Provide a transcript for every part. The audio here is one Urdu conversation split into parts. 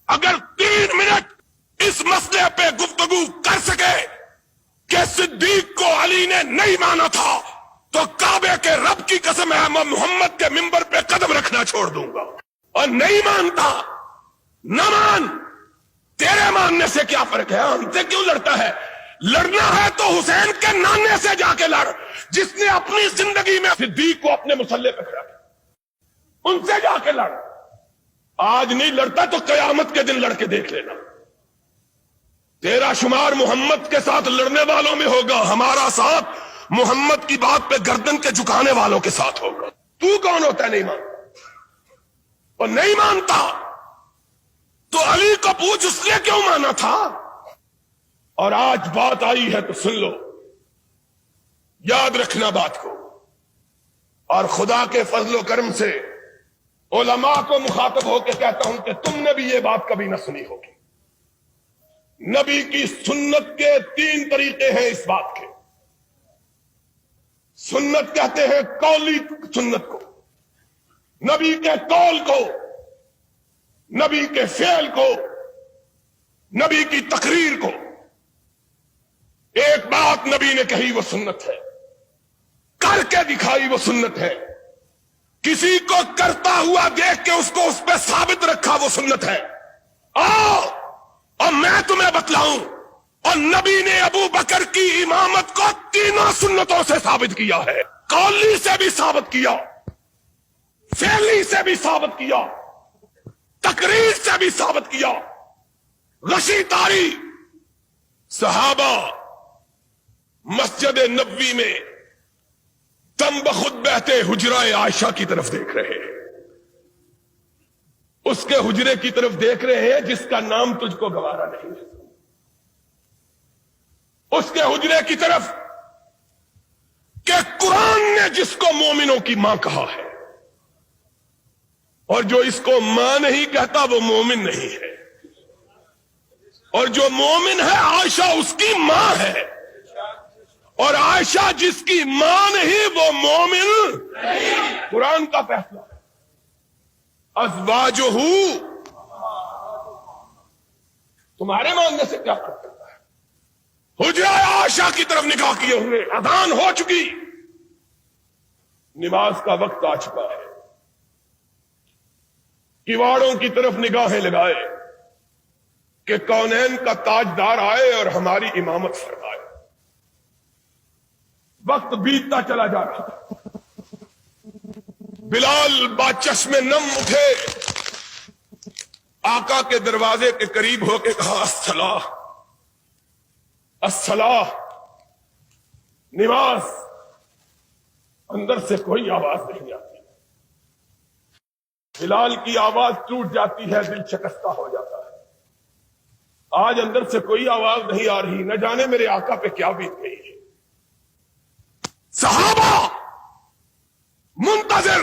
اگر 3 منٹ اس مسئلے پہ گفتگو کر سکے کہ صدیق کو علی نے نہیں مانا تھا تو کعبے کے رب کی قسم ہے میں محمد کے منبر پہ قدم رکھنا چھوڑ دوں گا. اور نہیں مانتا نہ مان, تیرے ماننے سے کیا فرق ہے؟ ہم سے کیوں لڑتا ہے؟ لڑنا ہے تو حسین کے نانے سے جا کے لڑ, جس نے اپنی زندگی میں صدیق کو اپنے مسلح پہ کھڑا کیا, ان سے جا کے لڑ. آج نہیں لڑتا تو قیامت کے دن لڑ کے دیکھ لینا. تیرا شمار محمد کے ساتھ لڑنے والوں میں ہوگا, ہمارا ساتھ محمد کی بات پہ گردن کے جھکانے والوں کے ساتھ ہوگا. تو کون ہوتا ہے نہیں مانتا؟ اور نہیں مانتا تو علی کو پوچھ اس نے کیوں مانا تھا. اور آج بات آئی ہے تو سن لو, یاد رکھنا بات کو. اور خدا کے فضل و کرم سے علماء کو مخاطب ہو کے کہتا ہوں کہ تم نے بھی یہ بات کبھی نہ سنی ہوگی. نبی کی سنت کے 3 طریقے ہیں اس بات کے. سنت کہتے ہیں قولی سنت کو, نبی کے قول کو, نبی کے فعل کو, نبی کی تقریر کو. ایک بات نبی نے کہی وہ سنت ہے, کر کے دکھائی وہ سنت ہے, کسی کو کرتا ہوا دیکھ کے اس کو اس پہ ثابت رکھا وہ سنت ہے. آؤ اور میں تمہیں بتلاؤں, اور نبی نے ابو بکر کی امامت کو 3 سنتوں سے ثابت کیا ہے. قولی سے بھی ثابت کیا, فعلی سے بھی ثابت کیا, تقریر سے بھی ثابت کیا. غشی تاری صحابہ مسجد نبوی میں دم بخود بہتے حجرہ عائشہ کی طرف دیکھ رہے ہیں. اس کے حجرے کی طرف دیکھ رہے ہیں جس کا نام تجھ کو گوارا نہیں ہے. اس کے حجرے کی طرف کہ قرآن نے جس کو مومنوں کی ماں کہا ہے, اور جو اس کو ماں نہیں کہتا وہ مومن نہیں ہے, اور جو مومن ہے عائشہ اس کی ماں ہے, اور عائشہ جس کی ماں نہیں وہ مومن نہیں. قرآن کا فیصلہ ہے. ازواجہ تمہارے ماننے سے کیا فرق کرتا ہے؟ حجرہ عائشہ کی طرف نگاہ کیے ہوئے, اذان ہو چکی, نماز کا وقت آ چکا ہے, کواڑوں کی طرف نگاہیں لگائے کہ کونین کا تاجدار آئے اور ہماری امامت فرمائے. وقت بیتتا چلا جا رہا تھا. بلال باچشم نم اٹھے, آقا کے دروازے کے قریب ہو کے کہا الصلاۃ الصلاۃ, نماز. اندر سے کوئی آواز نہیں آتی. بلال کی آواز ٹوٹ جاتی ہے, دل شکستہ ہو جاتا ہے. آج اندر سے کوئی آواز نہیں آ رہی, نہ جانے میرے آقا پہ کیا بیت گئی ہے. صحابہ منتظر,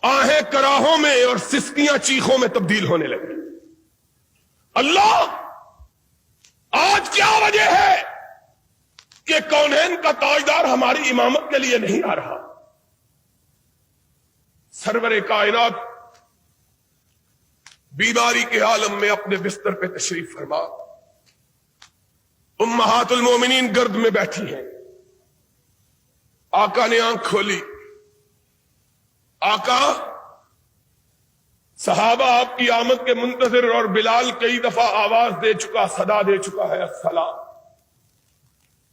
آہیں کراہوں میں اور سسکیاں چیخوں میں تبدیل ہونے لگی. اللہ, آج کیا وجہ ہے کہ کونین کا تاجدار ہماری امامت کے لیے نہیں آ رہا؟ سرور کائنات بیماری کے عالم میں اپنے بستر پہ تشریف فرما, امہات المومنین گرد میں بیٹھی ہیں. آقا نے آنکھ کھولی. آقا, صحابہ آپ کی آمد کے منتظر, اور بلال کئی دفعہ آواز دے چکا, صدا دے چکا ہے الصلاۃ.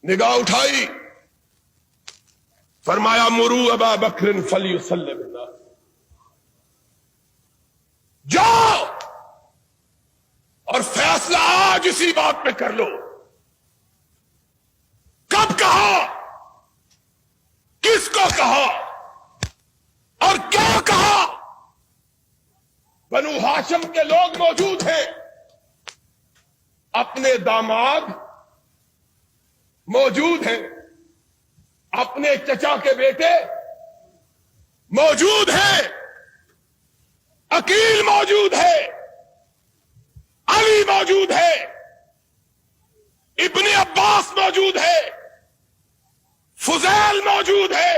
نگاہ اٹھائی, فرمایا مروا ابا بکر فلیصلی بالناس, جاؤ اور فیصلہ آج اسی بات پہ کر لو. کب کہا, کس کو کہا اور کیا کہا؟ بنو ہاشم کے لوگ موجود ہیں, اپنے داماد موجود ہیں, اپنے چچا کے بیٹے موجود ہیں, عقیل موجود ہے, علی موجود ہے, ابن عباس موجود ہے, فضیل موجود ہے,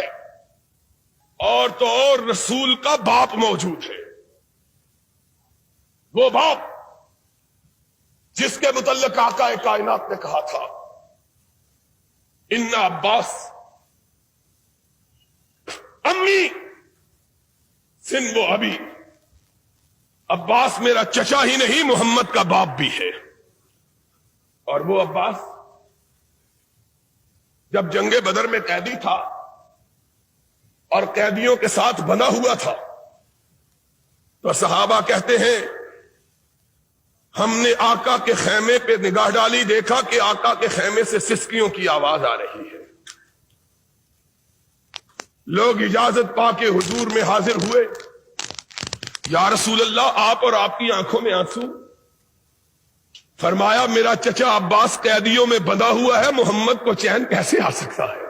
اور تو اور رسول کا باپ موجود ہے. وہ باپ جس کے متعلق آقا کائنات نے کہا تھا ان عباس امی سن وہ ابھی، عباس میرا چچا ہی نہیں محمد کا باپ بھی ہے۔ اور وہ عباس جب جنگ بدر میں قیدی تھا اور قیدیوں کے ساتھ بنا ہوا تھا تو صحابہ کہتے ہیں ہم نے آقا کے خیمے پہ نگاہ ڈالی، دیکھا کہ آقا کے خیمے سے سسکیوں کی آواز آ رہی ہے۔ لوگ اجازت پا کے حضور میں حاضر ہوئے، یا رسول اللہ آپ اور آپ کی آنکھوں میں آنسو؟ فرمایا میرا چچا عباس قیدیوں میں بندھا ہوا ہے، محمد کو چین کیسے آ سکتا ہے؟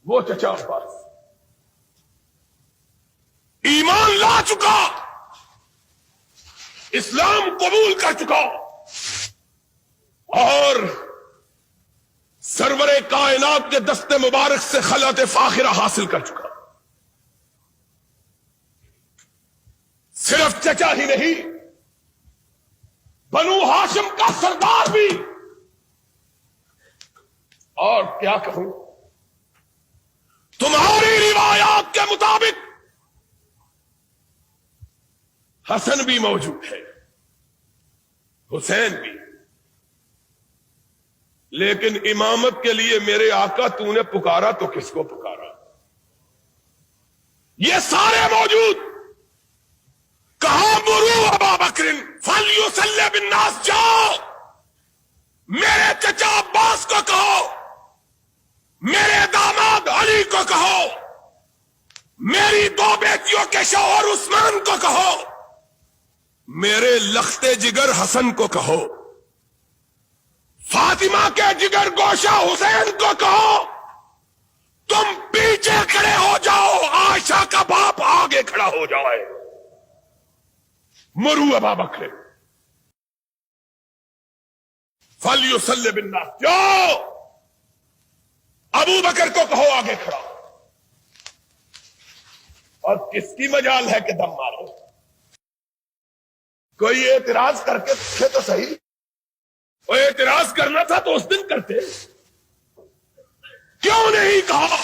وہ چچا عباس ایمان لا چکا، اسلام قبول کر چکا اور سرور کائنات کے دست مبارک سے خلعت فاخرہ حاصل کر چکا۔ صرف چچا ہی نہیں، بنو ہاشم کا سردار بھی۔ اور کیا کہوں، تمہاری روایات کے مطابق حسن بھی موجود ہے، حسین بھی، لیکن امامت کے لیے میرے آقا تو نے پکارا تو کس کو پکارا؟ یہ سارے موجود۔ کہا مرو ابا بکر فلیصلی بالناس، جاؤ میرے چچا عباس کو کہو، میرے داماد علی کو کہو، میری دو بیٹیوں کے شوہر عثمان کو کہو، میرے لختے جگر حسن کو کہو، فاطمہ کے جگر گوشہ حسین کو کہو، تم پیچھے کھڑے ہو جاؤ، عائشہ کا باپ آگے کھڑا ہو جائے۔ مرو ابا بکر فلیصلی بالناس، جاؤ ابو بکر کو کہو آگے کھڑا ہو۔ اور کس کی مجال ہے کہ دم مارو؟ کوئی اعتراض کر کے دیکھے تو صحیح۔ وہ اعتراض کرنا تھا تو اس دن کرتے، کیوں نہیں کہا؟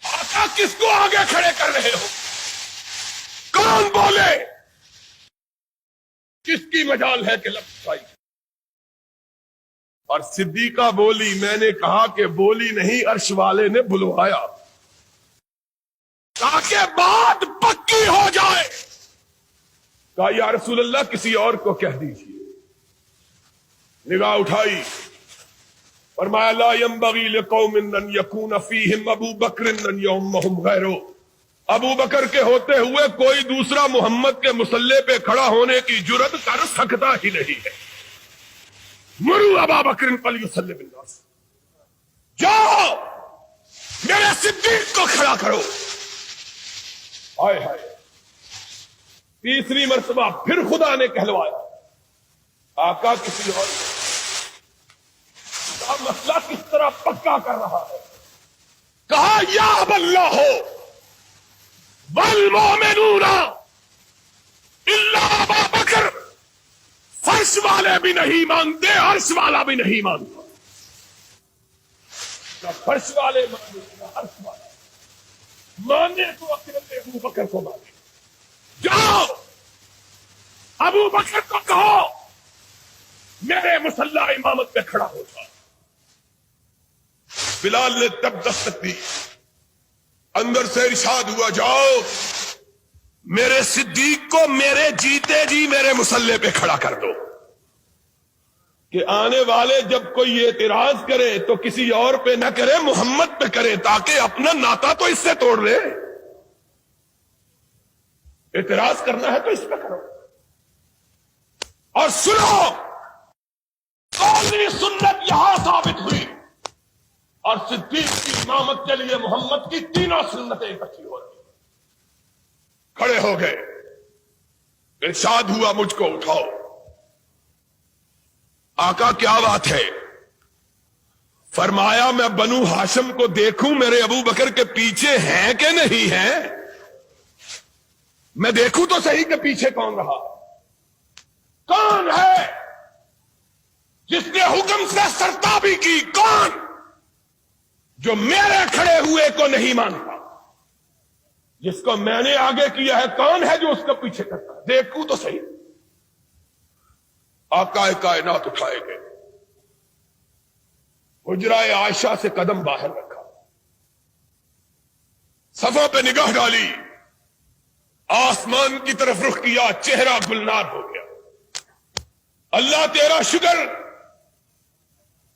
آقا کس کو آگے کھڑے کر رہے ہو؟ کون بولے؟ کس کی مجال ہے کہ لفظ آئی؟ اور صدیقہ بولی، میں نے کہا کہ بولی نہیں، عرش والے نے بلوایا تاکہ بات پکی ہو جائے۔ کہا یا رسول اللہ کسی اور کو کہہ دیجیے۔ نگاہ اٹھائی، فرمایا لا ينبغي لقوم ان يكون فيهم ابو بکر ان يؤمهم غيره، ابو بکر کے ہوتے ہوئے کوئی دوسرا محمد کے مصلے پہ کھڑا ہونے کی جرت کر سکتا ہی نہیں ہے۔ مرو ابا بکر فلیصلی بالناس، جاؤ میرے صدیق کو کھڑا کرو۔ ہائے ہائے، تیسری مرتبہ پھر خدا نے کہلوایا، آقا کسی اور کا مسئلہ کس طرح پکا کر رہا ہے۔ کہا یا اللہ ہو والمؤمنون الا ابا بکر، فرش والے بھی نہیں مانتے، عرش والا بھی نہیں مانتا، نہ فرش والے مانے نہ عرش والا مانے تو اکیلے ابو بکر کو مانے۔ جاؤ ابو بکر کو کہو میرے مصلی امامت پہ کھڑا ہو جا۔ بلال نے تب دستک دی، اندر سے ارشاد ہوا جاؤ میرے صدیق کو میرے جیتے جی میرے مصلی پہ کھڑا کر دو، کہ آنے والے جب کوئی اعتراض کرے تو کسی اور پہ نہ کرے، محمد پہ کرے، تاکہ اپنا ناتا تو اس سے توڑ لے۔ اعتراض کرنا ہے تو اس پہ کرو۔ اور سنو، قومی سنت یہاں ثابت ہوئی، اور صدیق کی امامت کے لیے محمد کی تینوں سنتیں اکٹھی ہو رہی۔ کھڑے ہو گئے، ارشاد ہوا مجھ کو اٹھاؤ۔ آقا کیا بات ہے؟ فرمایا میں بنو ہاشم کو دیکھوں میرے ابو بکر کے پیچھے ہیں کہ نہیں ہیں؟ میں دیکھوں تو صحیح کہ پیچھے کون رہا، کون ہے جس نے حکم سے سرتابی کی، کون جو میرے کھڑے ہوئے کو نہیں مانتا، جس کو میں نے آگے کیا ہے کون ہے جو اس کو پیچھے کرتا ہے؟ دیکھوں تو صحیح۔ آقا کائنات اٹھائے گئے، حجرہ عائشہ سے قدم باہر رکھا، صفوں پہ نگاہ ڈالی، آسمان کی طرف رخ کیا، چہرہ گلنار ہو گیا۔ اللہ تیرا شکر،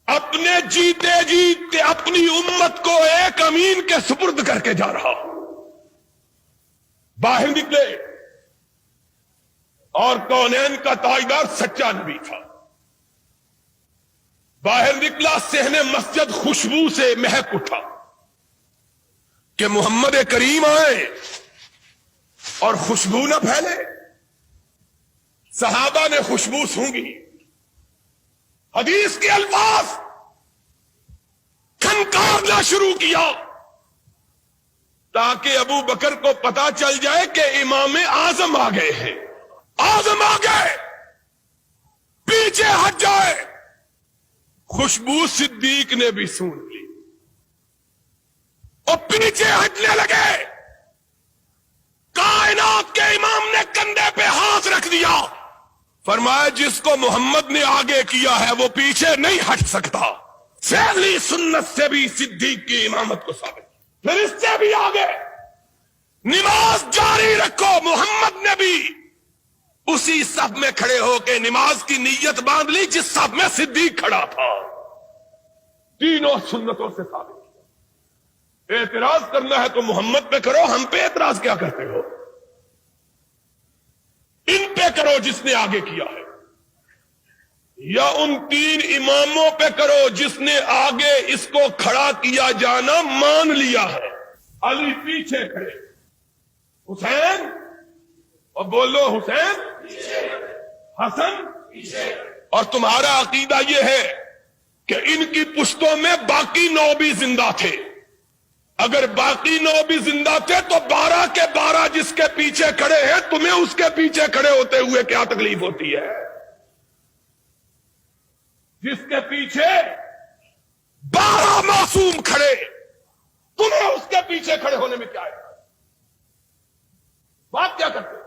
اپنے جیتے جیتے اپنی امت کو ایک امین کے سپرد کر کے جا رہا ہوں۔ باہر نکلے اور کونین کا تاجدار سچا نبی تھا۔ باہر نکلا، صحن مسجد خوشبو سے مہک اٹھا کہ محمد کریم آئے اور خوشبو نہ پھیلے۔ صحابہ نے خوشبو سونگی، حدیث کے الفاظ کھنکارنا شروع کیا تاکہ ابو بکر کو پتا چل جائے کہ امام اعظم آ گئے ہیں، اعظم آ گئے، پیچھے ہٹ جائے۔ خوشبو صدیق نے بھی سون لی اور پیچھے ہٹنے لگے۔ کائنات کے امام نے کندھے پہ ہاتھ رکھ دیا، فرمایا جس کو محمد نے آگے کیا ہے وہ پیچھے نہیں ہٹ سکتا۔ فعلی سنت سے بھی صدیق کی امامت کو ثابت، پھر اس سے بھی آگے نماز جاری رکھو۔ محمد نے بھی اسی صف میں کھڑے ہو کے نماز کی نیت باندھ لی جس صف میں صدیق کھڑا تھا۔ تینوں سنتوں سے ثابت کیا۔ اعتراض کرنا ہے تو محمد پہ کرو، ہم پہ اعتراض کیا کرتے ہو؟ ان پہ کرو جس نے آگے کیا ہے، یا ان تین اماموں پہ کرو جس نے آگے اس کو کھڑا کیا جانا مان لیا ہے۔ علی پیچھے کھڑے، حسین، اور بولو حسین، حسن، اور تمہارا عقیدہ یہ ہے کہ ان کی پشتوں میں باقی 9 بھی زندہ تھے۔ اگر باقی 9 بھی زندہ تھے تو 12 کے 12 جس کے پیچھے کھڑے ہیں، تمہیں اس کے پیچھے کھڑے ہوتے ہوئے کیا تکلیف ہوتی ہے؟ جس کے پیچھے 12 معصوم کھڑے، تمہیں اس کے پیچھے کھڑے ہونے میں کیا ہے؟ بات کیا کرتے؟